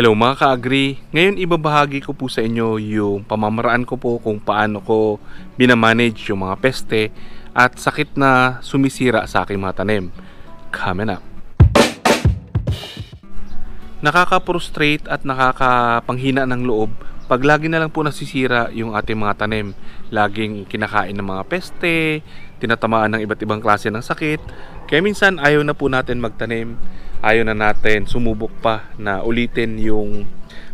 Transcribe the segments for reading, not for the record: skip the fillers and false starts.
Hello mga ka-agri, ngayon ibabahagi ko po sa inyo yung pamamaraan ko po kung paano ko binamanage yung mga peste at sakit na sumisira sa aking mga tanim. Coming up. Nakaka-frustrate at nakakapanghina ng loob pag lagi na lang po nasisira yung ating mga tanim. Laging kinakain ng mga peste, tinatamaan ng iba't ibang klase ng sakit. Kaya minsan ayaw na po natin magtanim, ayaw na natin sumubok pa na ulitin yung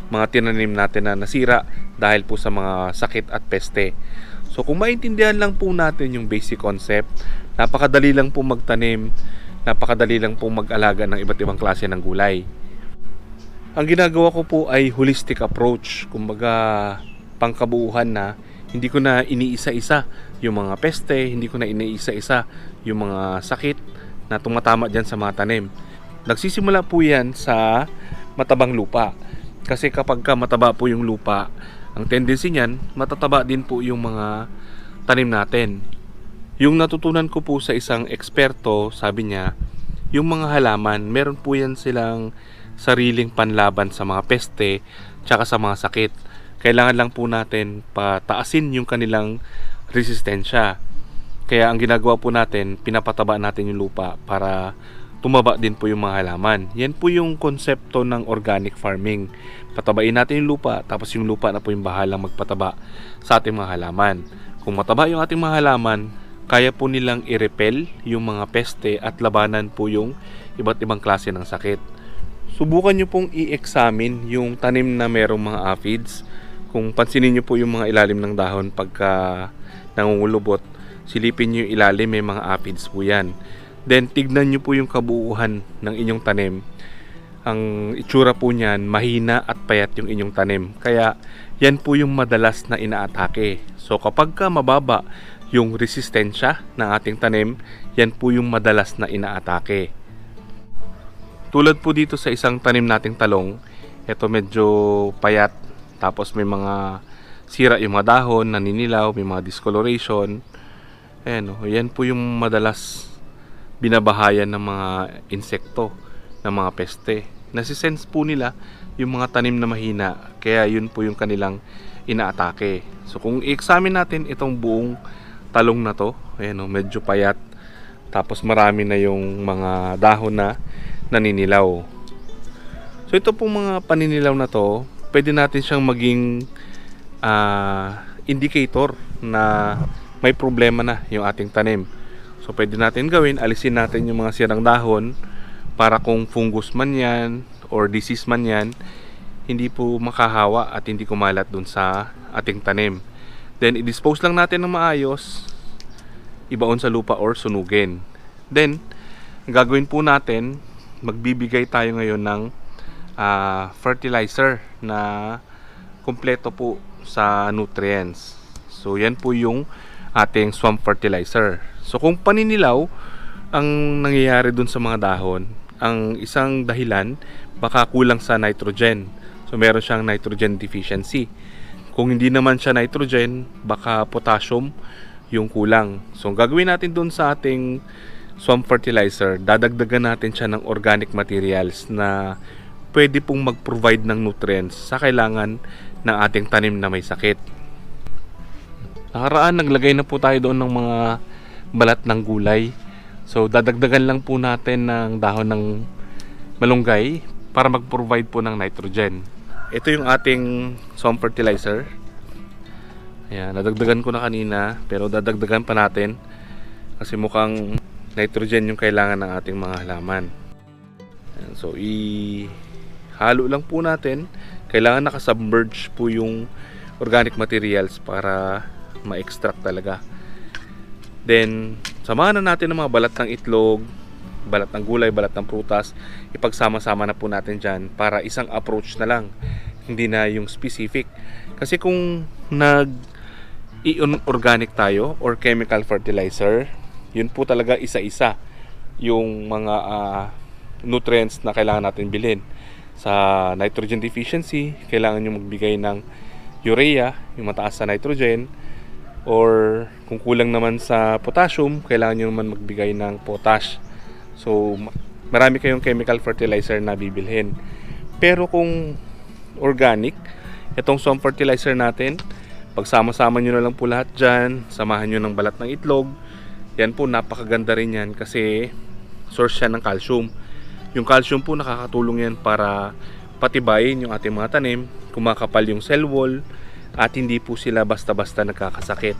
mga tinanim natin na nasira dahil po sa mga sakit at peste. So kung maintindihan lang po natin yung basic concept, napakadali lang po magtanim, napakadali lang po mag-alaga ng iba't ibang klase ng gulay. Ang ginagawa ko po ay holistic approach, kumbaga pangkabuuhan na. Hindi ko na iniisa-isa yung mga peste, hindi ko na iniisa-isa yung mga sakit na tumatama dyan sa mga tanim. Nagsisimula po yan sa matabang lupa. Kasi kapag mataba po yung lupa, ang tendency niyan, matataba din po yung mga tanim natin. Yung natutunan ko po sa isang eksperto, sabi niya, yung mga halaman, meron po yan silang sariling panlaban sa mga peste tsaka sa mga sakit. Kailangan lang po natin pataasin yung kanilang resistensya. Kaya ang ginagawa po natin, pinapataba natin yung lupa para tumaba din po yung mga halaman. Yan po yung konsepto ng organic farming. Patabain natin yung lupa, tapos yung lupa na po yung bahalang magpataba sa ating mga halaman. Kung mataba yung ating mga halaman, kaya po nilang i-repel yung mga peste at labanan po yung iba't ibang klase ng sakit. Subukan nyo pong i-examine yung tanim na merong mga aphids. Kung pansinin nyo po yung mga ilalim ng dahon pagka nangungulubot, silipin nyo yung ilalim, may mga aphids po yan. Then tignan nyo po yung kabuuhan ng inyong tanim. Ang itsura po niyan, mahina at payat yung inyong tanim. Kaya yan po yung madalas na inaatake. So kapag ka mababa yung resistensya ng ating tanim, yan po yung madalas na inaatake. Tulad po dito sa isang tanim nating talong, ito medyo payat, tapos may mga sira yung mga dahon, naninilaw, may mga discoloration. Ayan, yan po yung madalas binabahayan ng mga insekto, ng mga peste. Nasisense po nila yung mga tanim na mahina, kaya yun po yung kanilang inaatake. So kung i-examine natin itong buong talong na to, ayan, medyo payat, tapos marami na yung mga dahon na naninilaw. So ito pong mga paninilaw na to, pwede natin siyang maging indicator na may problema na yung ating tanim. So pwede natin gawin, alisin natin yung mga sirang dahon para kung fungus man yan or disease man yan, hindi po makahawa at hindi kumalat dun sa ating tanim. Then i-dispose lang natin ng maayos, ibaon sa lupa or sunugin. Then ang gagawin po natin, magbibigay tayo ngayon ng fertilizer na kumpleto po sa nutrients. So yan po yung ating swamp fertilizer. So kung paninilaw ang nangyayari dun sa mga dahon, ang isang dahilan baka kulang sa nitrogen. So meron siyang nitrogen deficiency. Kung hindi naman siya nitrogen, baka potassium yung kulang. So ang gagawin natin dun sa ating swamp fertilizer, dadagdagan natin siya ng organic materials na pwede pong mag-provide ng nutrients sa kailangan ng ating tanim na may sakit. Nakaraan, naglagay na po tayo doon ng mga balat ng gulay. So dadagdagan lang po natin ng dahon ng malunggay para mag-provide po ng nitrogen. Ito yung ating swamp fertilizer. Ayan, nadagdagan ko na kanina, pero dadagdagan pa natin kasi mukhang nitrogen yung kailangan ng ating mga halaman. So ihalo lang po natin. Kailangan nakasubmerge po yung organic materials para ma-extract talaga. Then samahan na natin ng mga balat ng itlog, balat ng gulay, balat ng prutas. Ipagsama-sama na po natin dyan para isang approach na lang, hindi na yung specific. Kasi kung nag-inorganic tayo or chemical fertilizer, yun po talaga isa-isa yung mga nutrients na kailangan natin bilhin. Sa nitrogen deficiency, kailangan nyo magbigay ng urea, yung mataas sa nitrogen, or kung kulang naman sa potassium, kailangan nyo naman magbigay ng potash. So marami kayong chemical fertilizer na bibilhin. Pero kung organic. Itong swamp fertilizer natin, pagsama-sama nyo na lang po lahat dyan, samahan nyo ng balat ng itlog. Yan po, napakaganda rin yan kasi source siya ng calcium. Yung calcium po nakakatulong yan para patibayin yung ating mga tanim, kumakapal yung cell wall, at hindi po sila basta-basta nagkakasakit.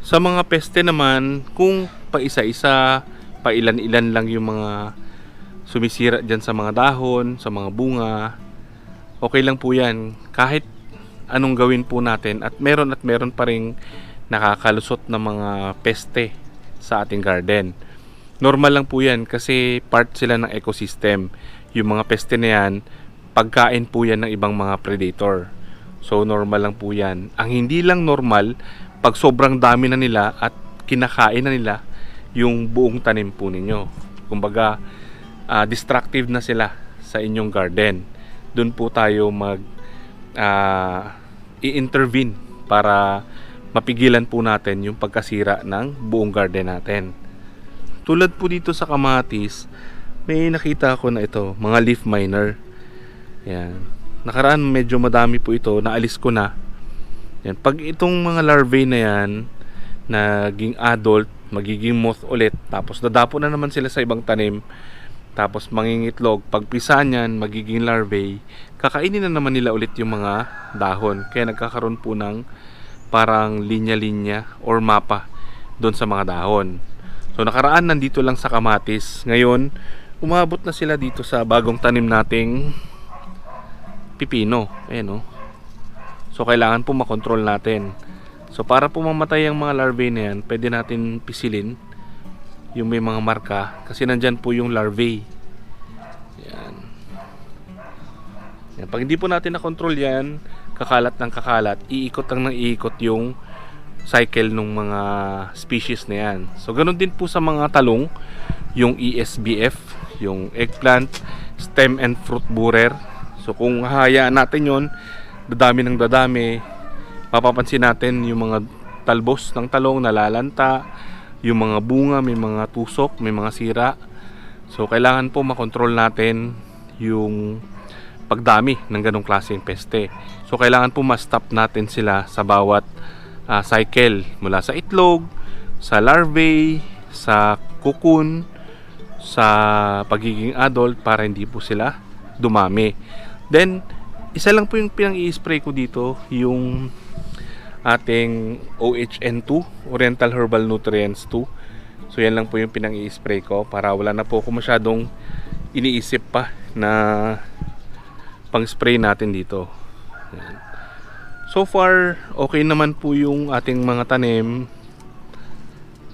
Sa mga peste naman, kung paisa-isa, pailan-ilan lang yung mga sumisira dyan sa mga dahon, sa mga bunga, okay lang po yan. Kahit anong gawin po natin, at meron pa ring nakakalusot na mga peste sa ating garden. Normal lang po yan kasi part sila ng ecosystem. Yung mga peste na yan, pagkain po yan ng ibang mga predator. So normal lang po yan. Ang hindi lang normal, pag sobrang dami na nila at kinakain na nila yung buong tanim po ninyo. Kumbaga, destructive na sila sa inyong garden. Doon po tayo i-intervene para mapigilan po natin yung pagkasira ng buong garden natin. Tulad po dito sa kamatis, may nakita ko na ito, mga leaf miner. Yan. Nakaraan medyo madami po ito, naalis ko na. Yan. Pag itong mga larvae na yan, naging adult, magiging moth ulit, tapos dadapo na naman sila sa ibang tanim, tapos mangingitlog, pagpisa niyan, magiging larvae, kakainin na naman nila ulit yung mga dahon. Kaya nagkakaroon po ng parang linya-linya or mapa doon sa mga dahon. So nakaraan nandito lang sa kamatis. Ngayon, umabot na sila dito sa bagong tanim nating pipino. Ayan o. So kailangan po makontrol natin. So para po mamatay ang mga larvae na yan, pwede natin pisilin yung may mga marka kasi nandyan po yung larvae. Yan. Yan. Pag hindi po natin na-control yan, kakalat ng kakalat, iikot lang ng iikot yung cycle ng mga species na yan. So ganun din po sa mga talong, yung ESBF, yung eggplant, stem and fruit borer. So kung hahayaan natin yon, dadami ng dadami, mapapansin natin yung mga talbos ng talong nalalanta, yung mga bunga may mga tusok, may mga sira. So kailangan po makontrol natin yung pagdami ng ganong klaseng peste. So kailangan po ma-stop natin sila sa bawat cycle, mula sa itlog, sa larvae, sa cocoon, sa pagiging adult, para hindi po sila dumami. Then isa lang po yung pinang-i-spray ko dito, yung ating OHN2, Oriental Herbal Nutrients 2. So yan lang po yung pinang-i-spray ko para wala na po ako masyadong iniisip pa na pang-spray natin dito. Yan. So far, okay naman po yung ating mga tanim.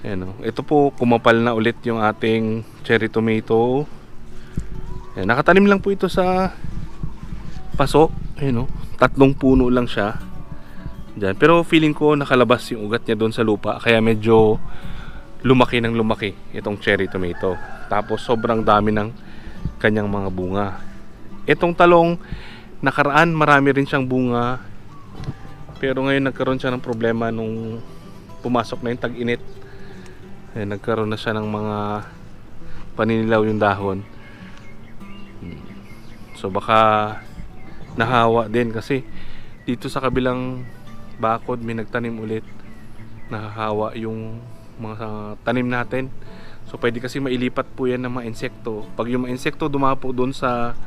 Ayan o. Ito po, kumapal na ulit yung ating cherry tomato. Ayan, nakatanim lang po ito sa paso. Ayan o. 3 puno lang siya. Diyan. Pero feeling ko nakalabas yung ugat niya doon sa lupa. Kaya medyo lumaki ng lumaki itong cherry tomato. Tapos sobrang dami ng kanyang mga bunga. Itong talong, nakaraan marami rin siyang bunga. Pero ngayon nagkaroon siya ng problema nung pumasok na yung tag-init. Nagkaroon na siya ng mga paninilaw yung dahon. So baka nahawa din kasi dito sa kabilang bakod may nagtanim ulit, nahahawa yung mga tanim natin. So pwede kasi mailipat po yan ng mga insekto. Pag yung mga insekto dumapo doon sa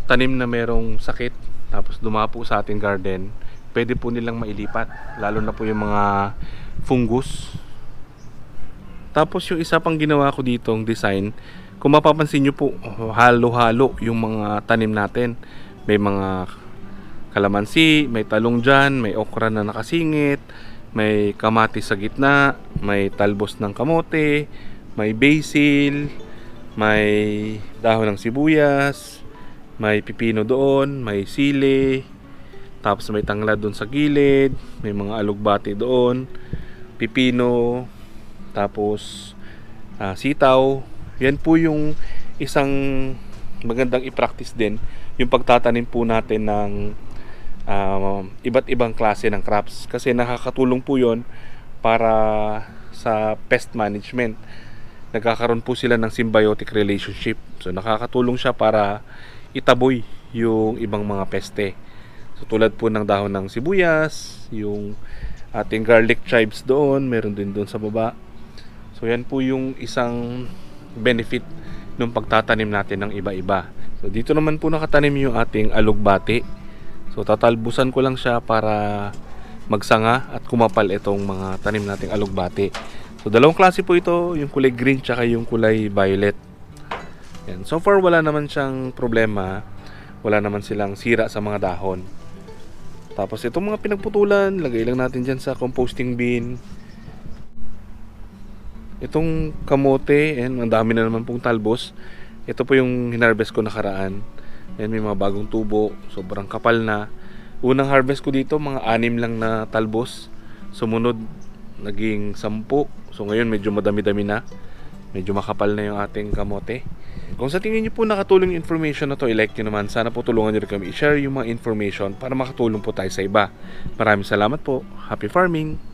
tanim na merong sakit, tapos dumapo sa ating garden, pwede po nilang mailipat, lalo na po yung mga fungus. Tapos yung isa pang ginawa ko ditong design, kung mapapansin nyo po, halo-halo yung mga tanim natin. May mga kalamansi, may talong dyan, may okra na nakasingit, may kamatis sa gitna, may talbos ng kamote, may basil, may dahon ng sibuyas, may pipino doon, may sili, tapos may tanglad doon sa gilid, may mga alugbati doon, pipino, tapos sitaw. Yan po yung isang magandang i-practice din, yung pagtatanim po natin ng iba't ibang klase ng crops, kasi nakakatulong po yon para sa pest management. Nagkakaroon po sila ng symbiotic relationship. So nakakatulong siya para itaboy yung ibang mga peste. So tulad po ng dahon ng sibuyas, yung ating garlic chives doon, meron din doon sa baba. So yan po yung isang benefit ng pagtatanim natin ng iba-iba. So dito naman po nakatanim yung ating alugbati. So tatalbusan ko lang siya para magsanga at kumapal itong mga tanim nating alugbati. So dalawang klase po ito, yung kulay green tsaka yung kulay violet. Yan. So far wala naman siyang problema, wala naman silang sira sa mga dahon. Tapos itong mga pinagputulan, lagay lang natin dyan sa composting bin. Itong kamote, ang dami na naman pong talbos. Ito po yung hinarvest ko nakaraan. Yan, may mga bagong tubo, sobrang kapal na. Unang harvest ko dito, mga 6 lang na talbos. Sumunod, naging 10. So ngayon medyo madami-dami na. Medyo makapal na yung ating kamote. Kung sa tingin nyo po nakatulong yung information na to, i-like nyo naman. Sana po tulungan nyo rin kami i-share yung mga information para makatulong po tayo sa iba. Maraming salamat po. Happy farming!